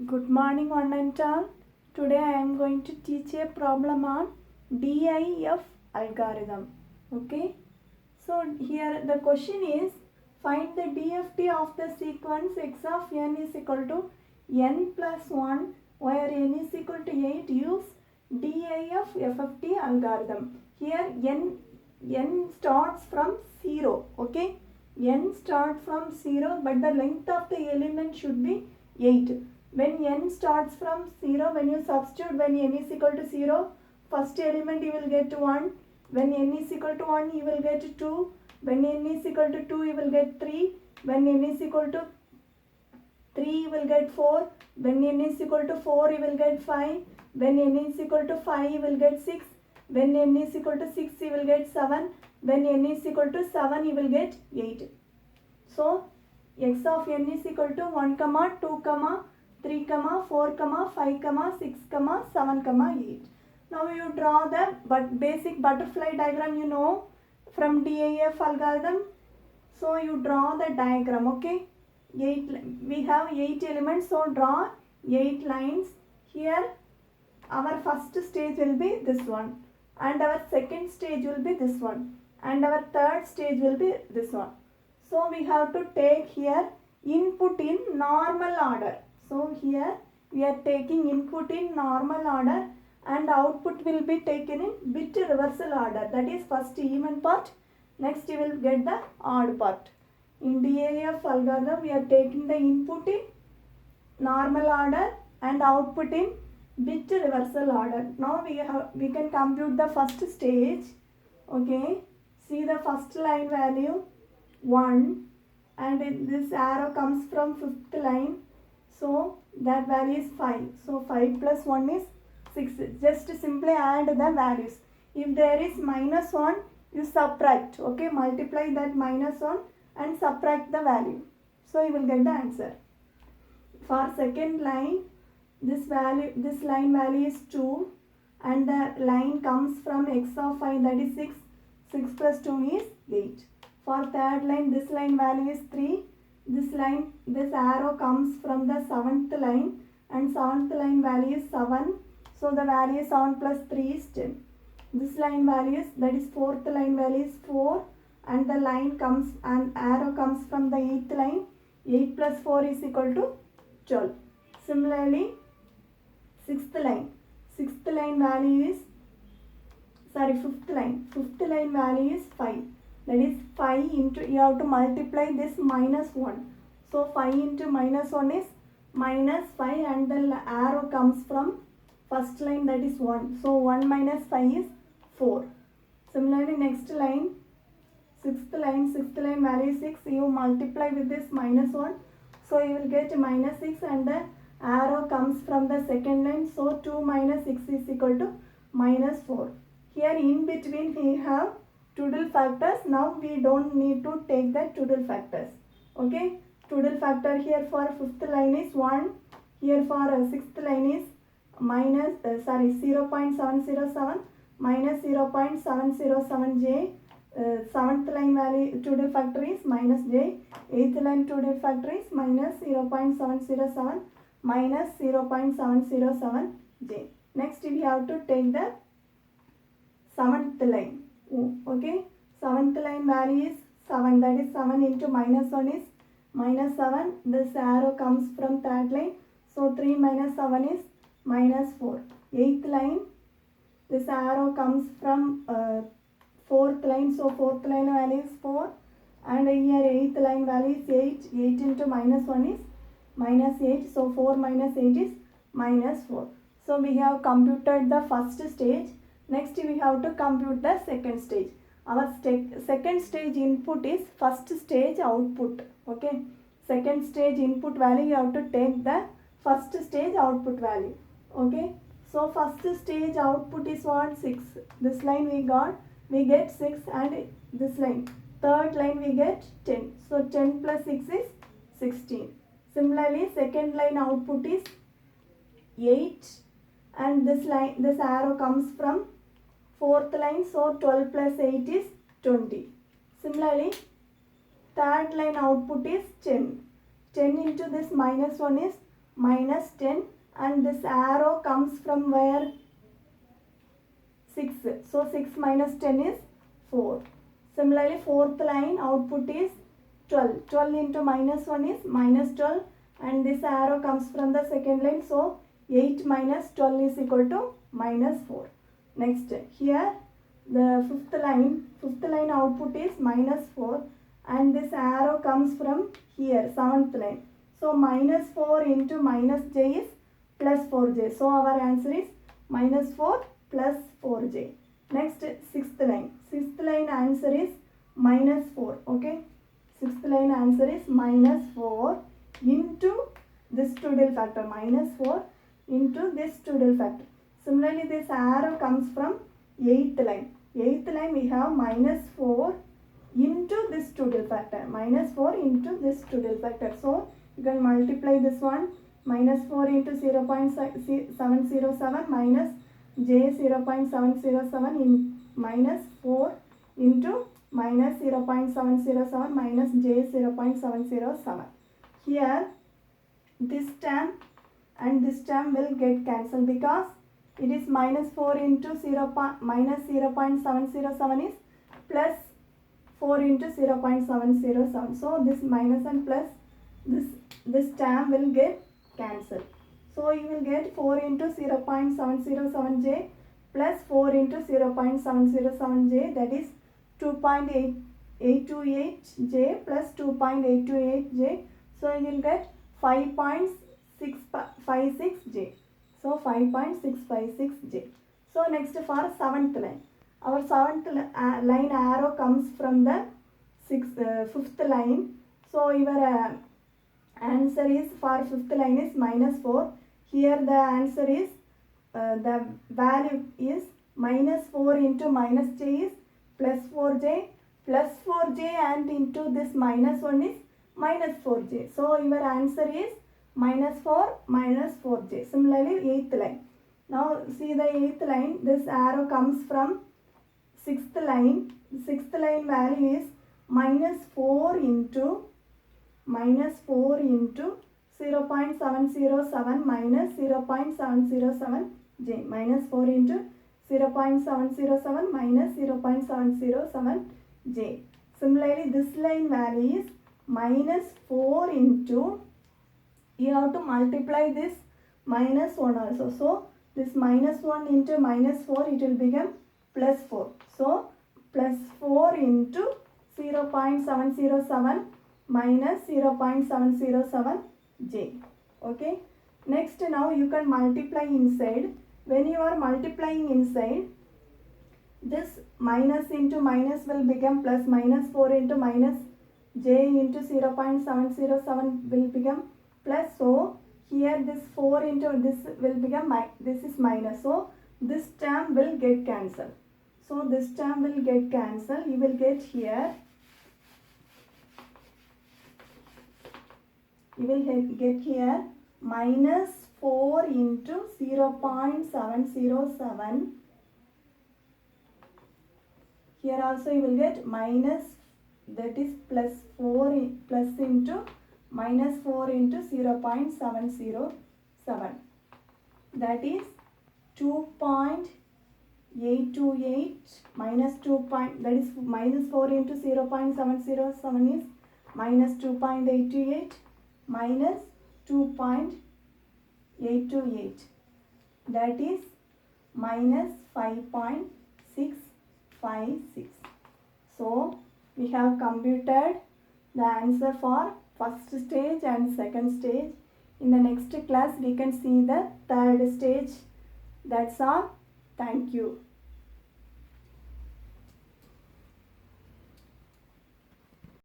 Good morning, one and all. Today I am going to teach a problem on DIF algorithm. Okay. So here the question is, find the DFT of the sequence x of n is equal to n plus 1 where n is equal to 8. Use DIF FFT algorithm. Here n starts from 0. Okay. N starts from 0 but the length of the element should be 8. When n starts from 0, when you substitute when n is equal to 0, first element you will get 1. When n is equal to 1, you will get 2. When n is equal to 2, you will get 3. When n is equal to 3, you will get 4. When n is equal to 4, you will get 5. When n is equal to 5, you will get 6. When n is equal to 6, you will get 7. When n is equal to 7, you will get 8. So, x of n is equal to 1, 2, 3, 4, 5, 6, 7, 8. Now you draw the basic butterfly diagram, you know, from DIF algorithm. So you draw the diagram, okay. We have 8 elements, so draw 8 lines. Here our first stage will be this one, and our second stage will be this one, and our third stage will be this one. So we have to take here input in normal order. So here we are taking input in normal order and output will be taken in bit reversal order. That is first even part, next you will get the odd part. In DIF algorithm we are taking the input in normal order and output in bit reversal order. Now we can compute the first stage. Okay, see the first line value 1 and this arrow comes from fifth line. So that value is 5. So 5 plus 1 is 6. Just simply add the values. If there is minus 1, you subtract. Okay, multiply that minus 1 and subtract the value. So you will get the answer. For second line, this line value is 2 and the line comes from x of 5, that is 6. 6 plus 2 is 8. For third line, this line value is 3. This arrow comes from the 7th line and 7th line value is 7. So the value 7 plus 3 is 10. This line value is, that is 4th line value is 4 and the line comes and arrow comes from the 8th line. 8 plus 4 is equal to 12. Similarly, 6th line. 6th line value is, sorry, 5th line. 5th line value is 5. That is 5 into, you have to multiply this minus 1. So 5 into minus 1 is minus 5 and the arrow comes from first line, that is 1. So 1 minus 5 is 4. Similarly, next line, 6th line value is 6. You multiply with this minus 1. So you will get minus 6 and the arrow comes from the second line. So 2 minus 6 is equal to minus 4. Here in between we have Twiddle factors. Now we don't need to take the Twiddle factors. Okay. Twiddle factor here for 5th line is 1. Here for 6th line is minus 0.707 minus 0.707 j. 7th line value Twiddle factor is minus j. 8th line Twiddle factor is minus 0.707 minus 0.707 j. Next we have to take the 7th line. Okay, 7th line value is 7, that is 7 into minus 1 is minus 7. This arrow comes from third line. So 3 minus 7 is minus 4. 8th line, this arrow comes from 4th line. So 4th line value is 4 and here 8th line value is 8. 8 into minus 1 is minus 8. So 4 minus 8 is minus 4. So we have computed the first stage. Next we have to compute the second stage. Our second stage input is first stage output. Okay. Second stage input value, you have to take the first stage output value. Okay. So first stage output is what? 6. This line we get 6 and this line. Third line we get 10. So 10 plus 6 is 16. Similarly, second line output is 8 and this arrow comes from 4th line. So 12 plus 8 is 20. Similarly, third line output is 10. 10 into this minus 1 is minus 10, and this arrow comes from where? 6. So 6 minus 10 is 4. Similarly, fourth line output is 12. 12 into minus 1 is minus 12, and this arrow comes from the second line. So 8 minus 12 is equal to minus 4. Next, here the fifth line output is minus 4, and this arrow comes from here, seventh line. So minus 4 into minus j is plus 4j. So our answer is minus 4 plus 4j. Next, sixth line answer is minus 4. Okay, sixth line answer is minus 4 into this 2 factor, minus 4 into this 2 factor. Similarly, this arrow comes from 8th line. 8th line we have minus 4 into this 2 factor, minus 4 into this 2 factor. So you can multiply this one, minus 4 into 0.707 minus j 0.707 in minus 4 into minus 0.707 minus j 0.707. Here this term and this term will get cancelled because it is minus 4 into minus 0.707 is plus 4 into 0.707. So this minus and plus this term will get cancelled. So you will get 4 into 0.707j plus 4 into 0.707j, that is 2.828j plus 2.828j. So you will get 5.656j. So 5.656j. So next, for seventh line. Our seventh line arrow comes from the fifth line. So your answer is for fifth line is minus 4. Here the answer is the value is minus 4 into minus j is plus 4j, and into this minus 1 is minus 4j. So your answer is minus 4 minus 4j. Similarly, 8th line. Now see the 8th line, this arrow comes from 6th line. 6th line value is minus 4 into 0.707 minus 0.707j, minus 4 into 0.707 minus 0.707j. Similarly, this line value is minus 4 into, you have to multiply this minus 1 also. So this minus 1 into minus 4, it will become plus 4. So plus 4 into 0.707 minus 0.707j. Okay. Next, now you can multiply inside. When you are multiplying inside, this minus into minus will become plus, minus 4 into minus j into 0.707 will become plus. So here this 4 into this will become this is minus. So this term will get cancelled. So this term will get cancelled. You will get here, you will get here minus 4 into 0.707. Here also you will get minus, that is plus 4 plus into minus 4 into 0.707. That is 2.828 minus 2. That is minus 4 into 0.707 is minus 2.828 minus 2.828. That is minus 5.656. So we have computed the answer for first stage and second stage. In the next class we can see the third stage. That's all. Thank you.